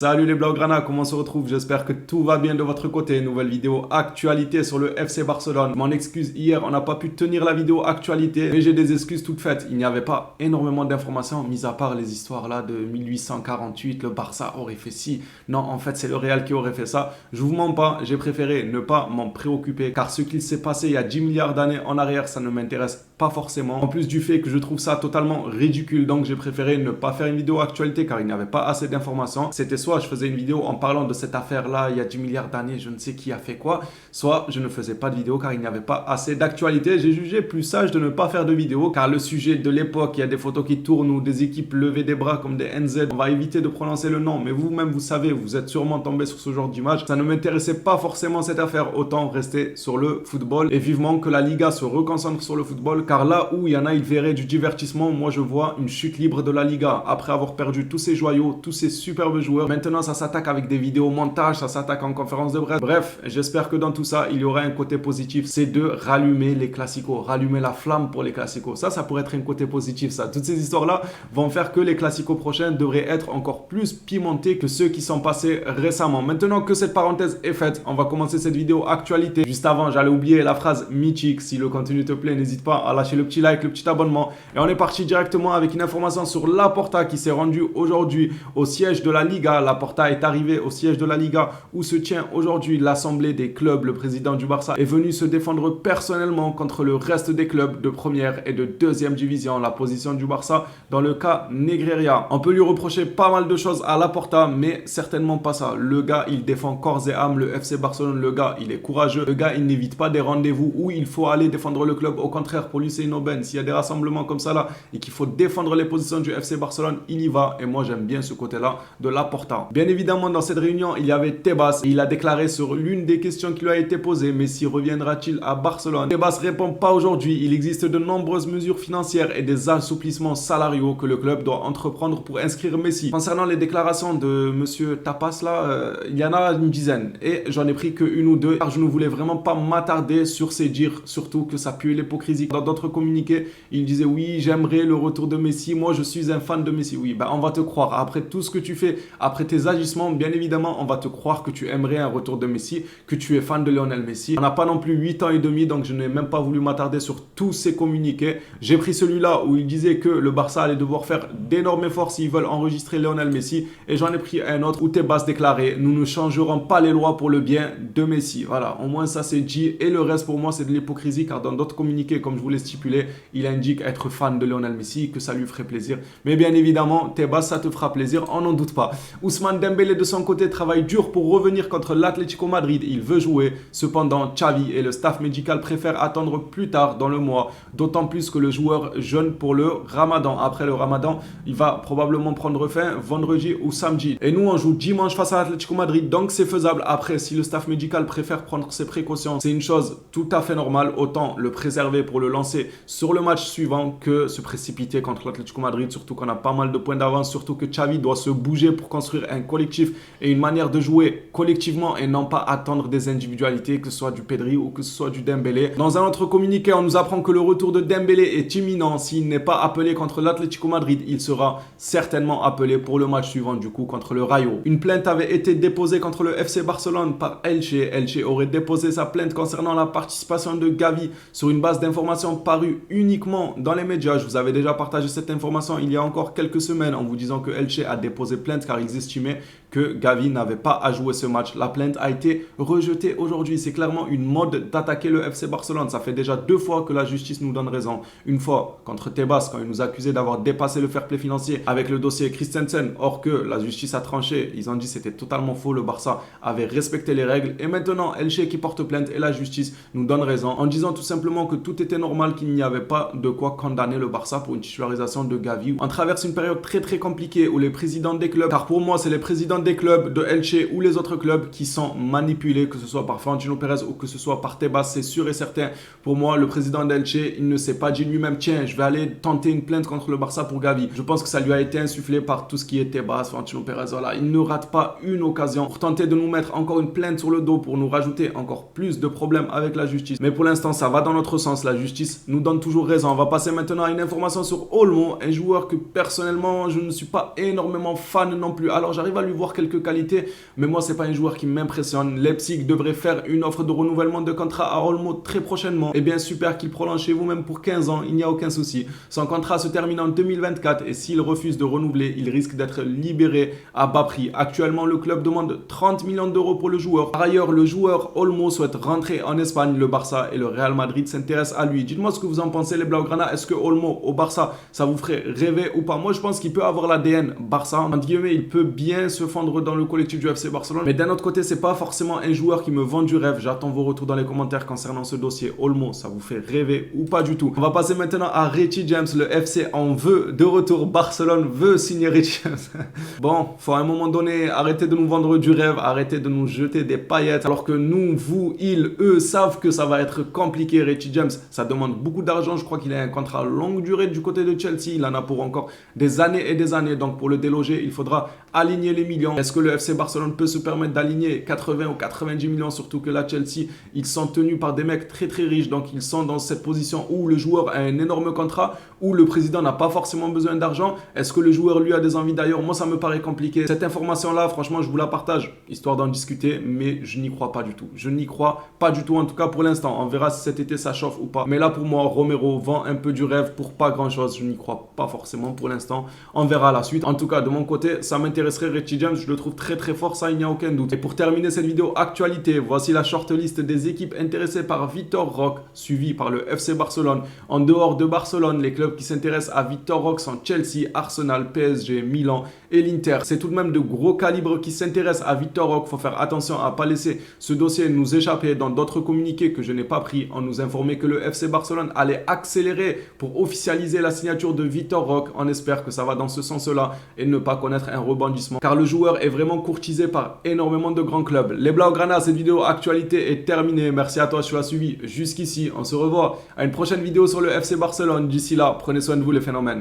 Salut les Blaugrana, comment on se retrouve? J'espère que tout va bien de votre côté. Nouvelle vidéo actualité sur le FC Barcelone. M'en excuse, hier on n'a pas pu tenir la vidéo actualité, mais j'ai des excuses toutes faites. Il n'y avait pas énormément d'informations, mis à part les histoires là de 1848, le Barça aurait fait ci. Non, en fait c'est le Real qui aurait fait ça. Je vous mens pas, j'ai préféré ne pas m'en préoccuper, car ce qu'il s'est passé il y a 10 milliards d'années en arrière, ça ne m'intéresse pas forcément. En plus du fait que je trouve ça totalement ridicule, donc j'ai préféré ne pas faire une vidéo actualité, car il n'y avait pas assez d'informations. C'était soit je faisais une vidéo en parlant de cette affaire-là il y a 10 milliards d'années, je ne sais qui a fait quoi, soit je ne faisais pas de vidéo car il n'y avait pas assez d'actualité. J'ai jugé plus sage de ne pas faire de vidéo car le sujet de l'époque, il y a des photos qui tournent ou des équipes levées des bras comme des NZ. On va éviter de prononcer le nom, mais vous-même vous savez, vous êtes sûrement tombé sur ce genre d'image. Ça ne m'intéressait pas forcément cette affaire, autant rester sur le football et vivement que la Liga se reconcentre sur le football car là où il y en a, ils verraient du divertissement. Moi, je vois une chute libre de la Liga après avoir perdu tous ses joyaux, tous ces superbes joueurs. Maintenant, ça s'attaque avec des vidéos montage, ça s'attaque en conférence de presse. Bref, j'espère que dans tout ça, il y aura un côté positif. C'est de rallumer les classicos, rallumer la flamme pour les classicos. Ça pourrait être un côté positif, ça. Toutes ces histoires-là vont faire que les classicos prochains devraient être encore plus pimentés que ceux qui sont passés récemment. Maintenant que cette parenthèse est faite, on va commencer cette vidéo actualité. Juste avant, j'allais oublier la phrase mythique. Si le contenu te plaît, n'hésite pas à lâcher le petit like, le petit abonnement. Et on est parti directement avec une information sur Laporta qui s'est rendu aujourd'hui au siège de la Liga. Laporta est arrivé au siège de la Liga où se tient aujourd'hui l'assemblée des clubs. Le président du Barça est venu se défendre personnellement contre le reste des clubs de première et de deuxième division. La position du Barça dans le cas Negreira. On peut lui reprocher pas mal de choses à Laporta, mais certainement pas ça. Le gars, il défend corps et âme le FC Barcelone. Le gars, il est courageux. Le gars, il n'évite pas des rendez-vous où il faut aller défendre le club. Au contraire, pour lui, c'est une aubaine. S'il y a des rassemblements comme ça là et qu'il faut défendre les positions du FC Barcelone, il y va. Et moi, j'aime bien ce côté-là de Laporta. Bien évidemment, dans cette réunion, il y avait Tebas. Il a déclaré sur l'une des questions qui lui a été posée: Messi reviendra-t-il à Barcelone? Tebas répond pas aujourd'hui. Il existe de nombreuses mesures financières et des assouplissements salariaux que le club doit entreprendre pour inscrire Messi. Concernant les déclarations de monsieur Tapas là, il y en a une dizaine et j'en ai pris que une ou deux car je ne voulais vraiment pas m'attarder sur ces dires, surtout que ça pue l'hypocrisie. Dans d'autres communiqués, il disait oui, j'aimerais le retour de Messi, moi je suis un fan de Messi. Oui, ben on va te croire. Après tout ce que tu fais, après tes agissements, bien évidemment, on va te croire que tu aimerais un retour de Messi, que tu es fan de Lionel Messi. On n'a pas non plus 8 ans et demi, donc je n'ai même pas voulu m'attarder sur tous ces communiqués. J'ai pris celui-là où il disait que le Barça allait devoir faire d'énormes efforts s'ils veulent enregistrer Lionel Messi, et j'en ai pris un autre où Tebas déclarait: nous ne changerons pas les lois pour le bien de Messi. Voilà, au moins ça c'est dit, et le reste pour moi c'est de l'hypocrisie car dans d'autres communiqués, comme je vous l'ai stipulé, il indique être fan de Lionel Messi, que ça lui ferait plaisir. Mais bien évidemment, Tebas, ça te fera plaisir, on n'en doute pas. Ousmane Dembélé de son côté travaille dur pour revenir contre l'Atlético Madrid. Il veut jouer. Cependant, Xavi et le staff médical préfèrent attendre plus tard dans le mois. D'autant plus que le joueur jeûne pour le Ramadan. Après le Ramadan, il va probablement prendre fin vendredi ou samedi. Et nous, on joue dimanche face à l'Atlético Madrid. Donc c'est faisable. Après, si le staff médical préfère prendre ses précautions, c'est une chose tout à fait normale. Autant le préserver pour le lancer sur le match suivant que se précipiter contre l'Atlético Madrid. Surtout qu'on a pas mal de points d'avance. Surtout que Xavi doit se bouger pour construire un collectif et une manière de jouer collectivement et non pas attendre des individualités, que ce soit du Pedri ou que ce soit du Dembélé. Dans un autre communiqué, on nous apprend que le retour de Dembélé est imminent. S'il n'est pas appelé contre l'Atlético Madrid, il sera certainement appelé pour le match suivant, du coup contre le Rayo. Une plainte avait été déposée contre le FC Barcelone par Elche. Elche aurait déposé sa plainte concernant la participation de Gavi sur une base d'informations parue uniquement dans les médias. Je vous avais déjà partagé cette information il y a encore quelques semaines en vous disant que Elche a déposé plainte car ils estimaient que Gavi n'avait pas à jouer ce match. La plainte a été rejetée aujourd'hui. C'est clairement une mode d'attaquer le FC Barcelone. Ça fait déjà 2 fois que la justice nous donne raison. Une fois contre Tebas quand il nous accusait d'avoir dépassé le fair play financier avec le dossier Christensen, or que la justice a tranché. Ils ont dit que c'était totalement faux. Le Barça avait respecté les règles. Et maintenant, Elche qui porte plainte et la justice nous donne raison en disant tout simplement que tout était normal, qu'il n'y avait pas de quoi condamner le Barça pour une titularisation de Gavi. On traverse une période très très compliquée où les présidents des clubs, car pour moi c'est les présidents des clubs de Elche ou les autres clubs qui sont manipulés, que ce soit par Florentino Pérez ou que ce soit par Tebas, c'est sûr et certain. Pour moi, le président d'Elche, il ne s'est pas dit lui-même: tiens, je vais aller tenter une plainte contre le Barça pour Gavi. Je pense que ça lui a été insufflé par tout ce qui est Tebas, Florentino Pérez. Voilà, il ne rate pas une occasion pour tenter de nous mettre encore une plainte sur le dos, pour nous rajouter encore plus de problèmes avec la justice. Mais pour l'instant, ça va dans notre sens. La justice indices nous donnent toujours raison. On va passer maintenant à une information sur Olmo, un joueur que personnellement je ne suis pas énormément fan non plus. Alors j'arrive à lui voir quelques qualités, mais moi c'est pas un joueur qui m'impressionne. Leipzig devrait faire une offre de renouvellement de contrat à Olmo très prochainement. Et bien super qu'il prolonge chez vous même pour 15 ans, il n'y a aucun souci. Son contrat se termine en 2024 et s'il refuse de renouveler, il risque d'être libéré à bas prix. Actuellement le club demande 30 millions d'euros pour le joueur. Par ailleurs, le joueur Olmo souhaite rentrer en Espagne. Le Barça et le Real Madrid s'intéressent à lui. Dites-moi ce que vous en pensez les Blaugrana. Est-ce que Olmo au Barça, ça vous ferait rêver ou pas? Moi je pense qu'il peut avoir l'ADN Barça. Entre guillemets, il peut bien se fondre dans le collectif du FC Barcelone. Mais d'un autre côté, c'est pas forcément un joueur qui me vend du rêve. J'attends vos retours dans les commentaires concernant ce dossier. Olmo, ça vous fait rêver ou pas du tout? On va passer maintenant à Richie James. Le FC en veut de retour. Barcelone veut signer Richie James. Bon, faut à un moment donné arrêter de nous vendre du rêve, arrêter de nous jeter des paillettes. Alors que nous, vous, ils, eux savent que ça va être compliqué. Richie James, ça demande beaucoup d'argent. Je crois qu'il a un contrat longue durée du côté de Chelsea. Il en a pour encore des années et des années. Donc pour le déloger, il faudra aligner les millions. Est-ce que le FC Barcelone peut se permettre d'aligner 80 ou 90 millions? Surtout que là, Chelsea, ils sont tenus par des mecs très très riches. Donc ils sont dans cette position où le joueur a un énorme contrat, où le président n'a pas forcément besoin d'argent. Est-ce que le joueur lui a des envies d'ailleurs? Moi ça me paraît compliqué. Cette information là, franchement je vous la partage, histoire d'en discuter, mais je n'y crois pas du tout. Je n'y crois pas du tout, en tout cas pour l'instant. On verra si cet été ça chauffe ou pas. Mais là pour moi, Romero vend un peu du rêve pour pas grand chose. Je n'y crois pas forcément pour l'instant. On verra la suite. En tout cas de mon côté, ça m'intéresserait. Richie James, je le trouve très très fort, ça il n'y a aucun doute. Et pour terminer cette vidéo actualité, voici la shortlist des équipes intéressées par Vitor Roque, suivi par le FC Barcelone. En dehors de Barcelone, les clubs qui s'intéressent à Vitor Roque sont Chelsea, Arsenal, PSG, Milan et l'Inter. C'est tout de même de gros calibres qui s'intéressent à Vitor Roque. Faut faire attention à ne pas laisser ce dossier nous échapper. Dans d'autres communiqués que je n'ai pas pris, on nous informait que le FC Barcelone allait accélérer pour officialiser la signature de Vitor Roque. On espère que ça va dans ce sens-là et ne pas connaître un rebondissement, car le joueur est vraiment courtisé par énormément de grands clubs. Les Blaugrana, cette vidéo actualité est terminée. Merci à toi si tu as suivi jusqu'ici. On se revoit à une prochaine vidéo sur le FC Barcelone. D'ici là, prenez soin de vous les phénomènes.